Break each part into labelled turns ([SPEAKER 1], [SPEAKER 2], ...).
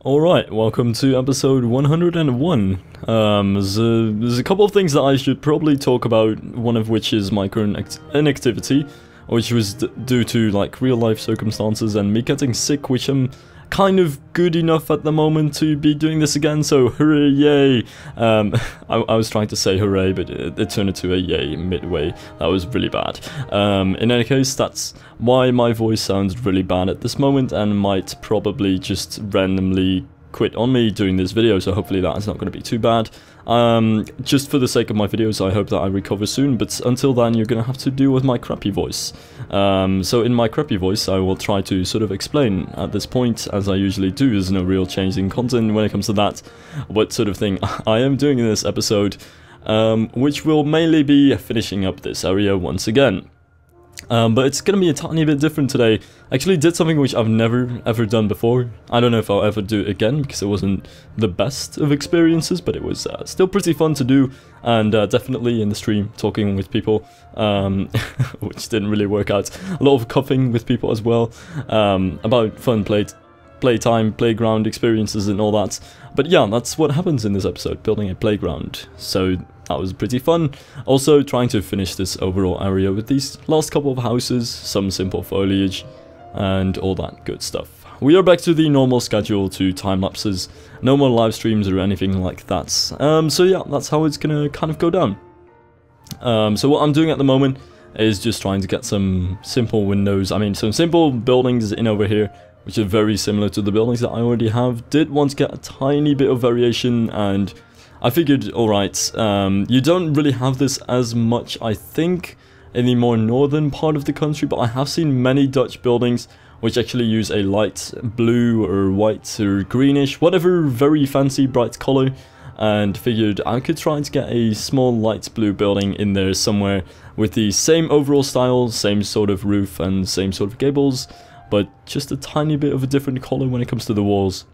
[SPEAKER 1] Alright, welcome to episode 101. There's a couple of things that I should probably talk about, one of which is my current inactivity, which was due to like real life circumstances and me getting sick, which I'm kind of good enough at the moment to be doing this again, so hooray, yay! I was trying to say hooray, but it turned into a yay midway. That was really bad. In any case, that's why my voice sounds really bad at this moment and might probably just randomly quit on me doing this video, so hopefully that is not going to be too bad. Just for the sake of my videos, I hope that I recover soon, but until then you're going to have to deal with my crappy voice. So in my crappy voice I will try to sort of explain at this point, as I usually do. There's no real change in content when it comes to that, what sort of thing I am doing in this episode, which will mainly be finishing up this area once again. But it's gonna be a tiny bit different today. I actually did something which I've never ever done before. I don't know if I'll ever do it again, because it wasn't the best of experiences, but it was still pretty fun to do, and definitely in the stream talking with people, which didn't really work out. A lot of coughing with people as well, about fun playtime, playground experiences and all that. But yeah, that's what happens in this episode, building a playground. So that was pretty fun. Also trying to finish this overall area with these last couple of houses, some simple foliage, and all that good stuff. We are back to the normal schedule, to time lapses, no more live streams or anything like that. So yeah, that's how it's gonna kind of go down. So what I'm doing at the moment is just trying to get some simple windows, some simple buildings in over here, which are very similar to the buildings that I already have. Did want to get a tiny bit of variation, and I figured, alright, you don't really have this as much, I think, in the more northern part of the country, but I have seen many Dutch buildings which actually use a light blue or white or greenish, whatever very fancy bright color, and figured I could try to get a small light blue building in there somewhere with the same overall style, same sort of roof and same sort of gables, but just a tiny bit of a different color when it comes to the walls.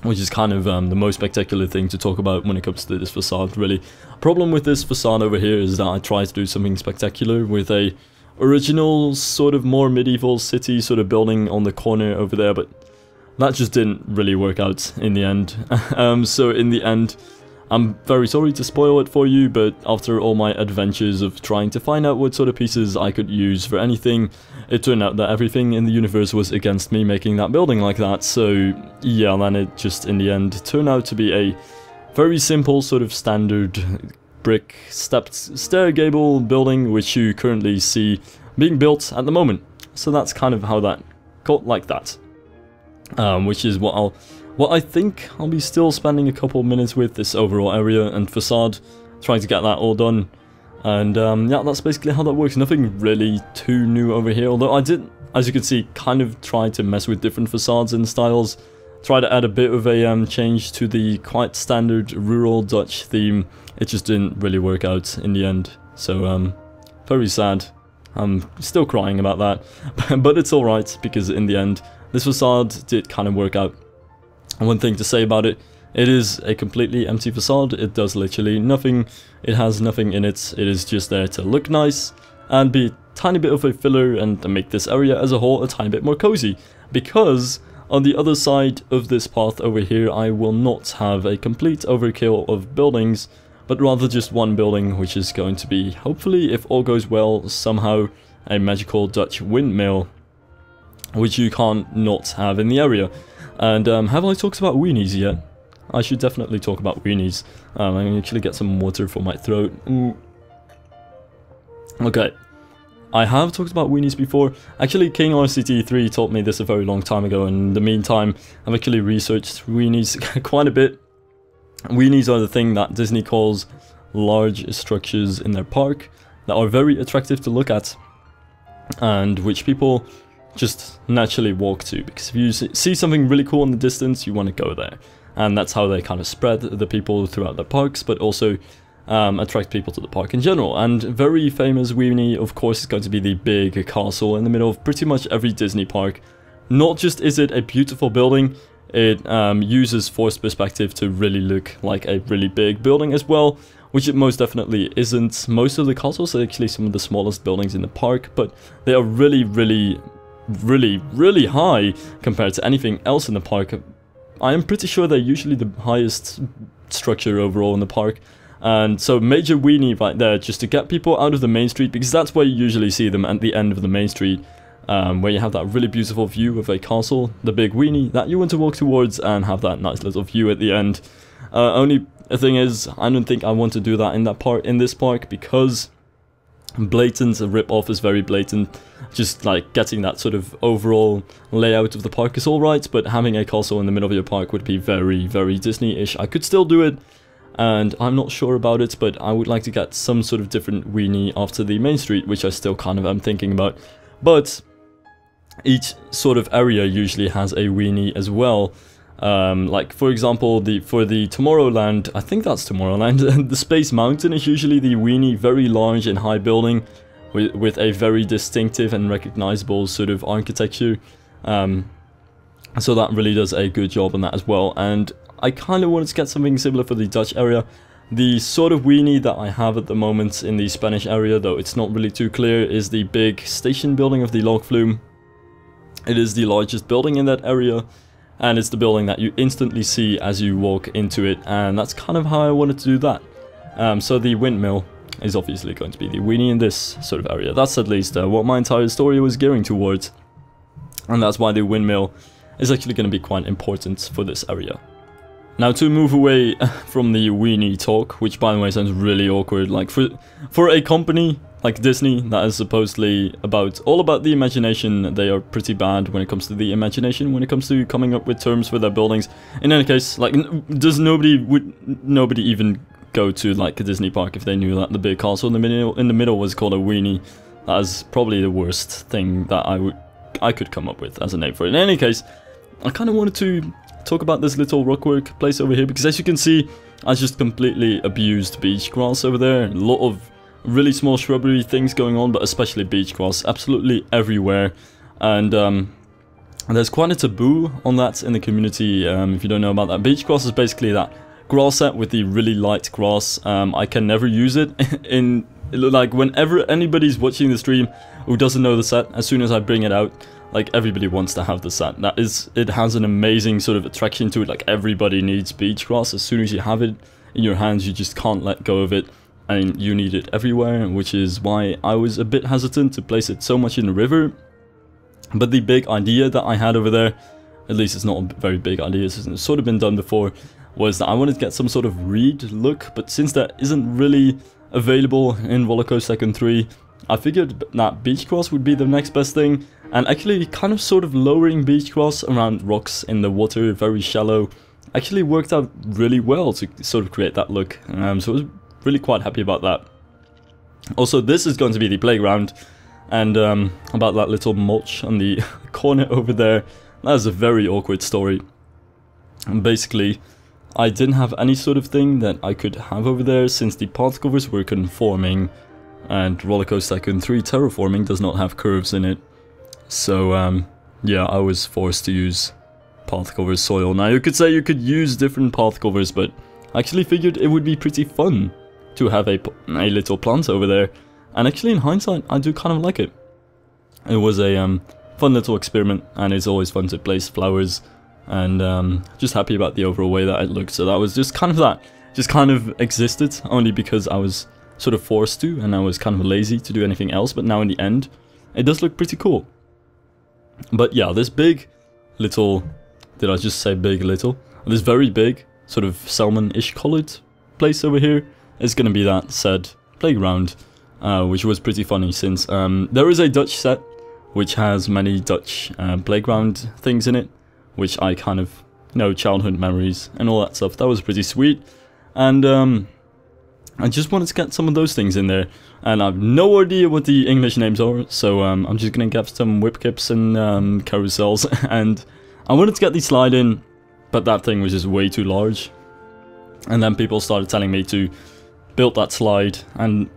[SPEAKER 1] Which is kind of the most spectacular thing to talk about when it comes to this facade, really. Problem with this facade over here is that I tried to do something spectacular with a original sort of more medieval city sort of building on the corner over there, but that just didn't really work out in the end. So in the end, I'm very sorry to spoil it for you, but after all my adventures of trying to find out what sort of pieces I could use for anything, it turned out that everything in the universe was against me making that building like that. So yeah, then it just in the end turned out to be a very simple sort of standard brick stepped stair gable building, which you currently see being built at the moment. So that's kind of how that got like that, which is what I think I'll be still spending a couple of minutes with, this overall area and facade, trying to get that all done. And yeah, that's basically how that works. Nothing really too new over here, although I did, as you can see, kind of try to mess with different facades and styles. Try to add a bit of a change to the quite standard rural Dutch theme. It just didn't really work out in the end. So very sad. I'm still crying about that, but it's alright, because in the end, this facade did kind of work out. And one thing to say about it, it is a completely empty facade. It does literally nothing. It has nothing in it. It is just there to look nice and be a tiny bit of a filler and to make this area as a whole a tiny bit more cozy. Because on the other side of this path over here, I will not have a complete overkill of buildings, but rather just one building, which is going to be, hopefully, if all goes well, somehow a magical Dutch windmill, which you can't not have in the area. And have I talked about weenies yet? I should definitely talk about weenies. I'm going to actually get some water for my throat. Okay. I have talked about weenies before. Actually, King RCT3 taught me this a very long time ago, and in the meantime, I've actually researched weenies quite a bit. Weenies are the thing that Disney calls large structures in their park that are very attractive to look at, and which people just naturally walk to, because if you see something really cool in the distance, you want to go there. And that's how they kind of spread the people throughout the parks, but also attract people to the park in general. And very famous weenie, of course, is going to be the big castle in the middle of pretty much every Disney park. Not just is it a beautiful building, it uses forced perspective to really look like a really big building as well, which it most definitely isn't. Most of the castles are actually some of the smallest buildings in the park, but they are really high compared to anything else in the park, I am pretty sure they're usually the highest structure overall in the park. And so major weenie right there, just to get people out of the main street, because that's where you usually see them, at the end of the main street, where you have that really beautiful view of a castle, the big weenie that you want to walk towards and have that nice little view at the end. Only thing is, I don't think I want to do that in this park, because blatant rip-off is very blatant. Just like getting that sort of overall layout of the park is alright, but having a castle in the middle of your park would be very, very Disney-ish. I could still do it, and I'm not sure about it, but I would like to get some sort of different weenie after the main street, which I still kind of am thinking about. But each sort of area usually has a weenie as well. Like for example, for the Tomorrowland, I think that's Tomorrowland, the Space Mountain is usually the weenie, very large and high building with a very distinctive and recognizable sort of architecture. So that really does a good job on that as well. And I kind of wanted to get something similar for the Dutch area. The sort of weenie that I have at the moment in the Spanish area, though it's not really too clear, is the big station building of the Log Flume. It is the largest building in that area, and it's the building that you instantly see as you walk into it, and that's kind of how I wanted to do that. So the windmill is obviously going to be the weenie in this sort of area. That's at least what my entire story was gearing towards, and that's why the windmill is actually going to be quite important for this area. Now, to move away from the weenie talk, which by the way sounds really awkward, like for a company like Disney that is supposedly all about the imagination, they are pretty bad when it comes to the imagination, when it comes to coming up with terms for their buildings. In any case, like, would nobody even go to like a Disney park if they knew that the big castle in the middle was called a weenie? That is probably the worst thing that I could come up with as a name for it. In any case, I kind of wanted to talk about this little rockwork place over here, because as you can see, I just completely abused beach grass over there. A lot of really small shrubbery things going on, but especially beach grass absolutely everywhere. And there's quite a taboo on that in the community. If you don't know about that, beach grass is basically that grass set with the really light grass. I can never use it in, like, whenever anybody's watching the stream who doesn't know the set, as soon as I bring it out, like, everybody wants to have the set. It has an amazing sort of attraction to it. Like, everybody needs beach grass. As soon as you have it in your hands, you just can't let go of it, and you need it everywhere, which is why I was a bit hesitant to place it so much in the river. But the big idea that I had over there, at least it's not a very big idea, it's sort of been done before, was that I wanted to get some sort of reed look, but since that isn't really available in Roller Coaster Tycoon 3, I figured that beach grass would be the next best thing, and actually kind of sort of lowering beach grass around rocks in the water, very shallow, actually worked out really well to sort of create that look. So I was really quite happy about that. Also, this is going to be the playground, and about that little mulch on the corner over there, that is a very awkward story. And basically, I didn't have any sort of thing that I could have over there since the path covers were conforming, and Roller Coaster Tycoon 3 terraforming does not have curves in it. So yeah, I was forced to use path covers soil. Now you could say you could use different path covers, but I actually figured it would be pretty fun to have a little plant over there. And actually, in hindsight, I do kind of like it. It was a fun little experiment, and it's always fun to place flowers, and just happy about the overall way that it looked. So that was just kind of that, just kind of existed only because I was sort of forced to, and I was kind of lazy to do anything else. But now in the end, it does look pretty cool. But yeah, this big little, did I just say big little? This very big, sort of salmon-ish colored place over here is going to be that said playground, which was pretty funny since there is a Dutch set which has many Dutch playground things in it, which I kind of, you know, childhood memories and all that stuff. That was pretty sweet, and I just wanted to get some of those things in there, and I have no idea what the English names are, so I'm just gonna get some whip kips and carousels, and I wanted to get the slide in, but that thing was just way too large, and then people started telling me to build that slide and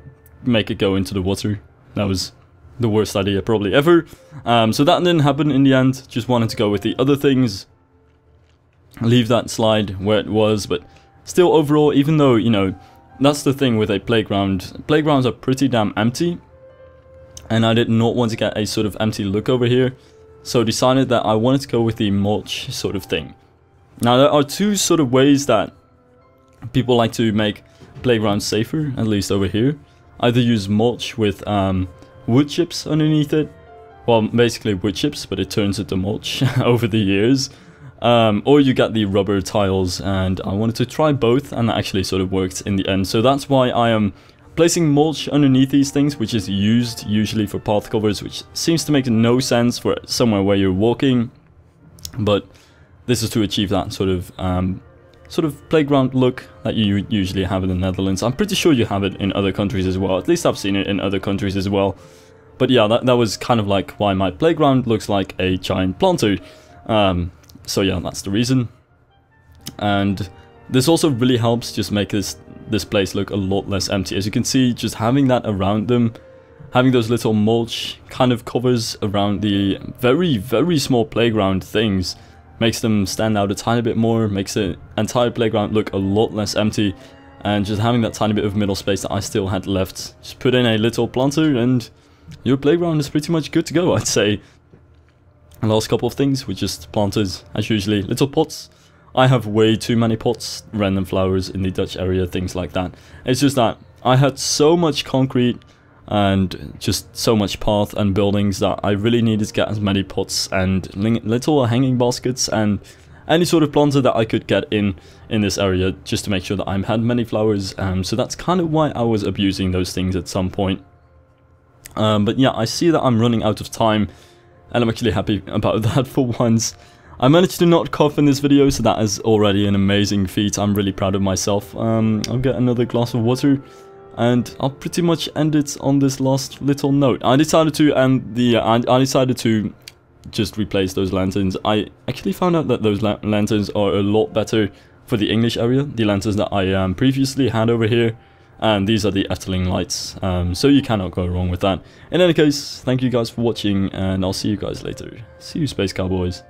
[SPEAKER 1] make it go into the water. That was the worst idea probably ever, so that didn't happen in the end. Just wanted to go with the other things, leave that slide where it was, but still overall, even though, you know, that's the thing with a playground. Playgrounds are pretty damn empty, and I did not want to get a sort of empty look over here, so decided that I wanted to go with the mulch sort of thing. Now there are two sort of ways that people like to make playgrounds safer, at least over here. Either use mulch with wood chips underneath it, well basically wood chips, but it turns into mulch over the years, or you get the rubber tiles, and I wanted to try both, and that actually sort of worked in the end. So that's why I am placing mulch underneath these things, which is used usually for path covers, which seems to make no sense for somewhere where you're walking, but this is to achieve that sort of playground look that you usually have in the Netherlands. I'm pretty sure you have it in other countries as well, at least I've seen it in other countries as well. But yeah, that was kind of like why my playground looks like a giant planter. So yeah, that's the reason. And this also really helps just make this place look a lot less empty. As you can see, just having that around them, having those little mulch kind of covers around the very, very small playground things, makes them stand out a tiny bit more, makes the entire playground look a lot less empty. And just having that tiny bit of middle space that I still had left, just put in a little planter and your playground is pretty much good to go, I'd say. The last couple of things were just planters, as usually, little pots. I have way too many pots, random flowers in the Dutch area, things like that. It's just that I had so much concrete and just so much path and buildings that I really needed to get as many pots and little hanging baskets and any sort of planter that I could get in this area, just to make sure that I had many flowers. So that's kind of why I was abusing those things at some point. But yeah, I see that I'm running out of time, and I'm actually happy about that for once. I managed to not cough in this video, so that is already an amazing feat. I'm really proud of myself. I'll get another glass of water, and I'll pretty much end it on this last little note. I decided to I decided to just replace those lanterns. I actually found out that those lanterns are a lot better for the English area, the lanterns that I previously had over here. And these are the Efteling lights, so you cannot go wrong with that. In any case, thank you guys for watching, and I'll see you guys later. See you, Space Cowboys.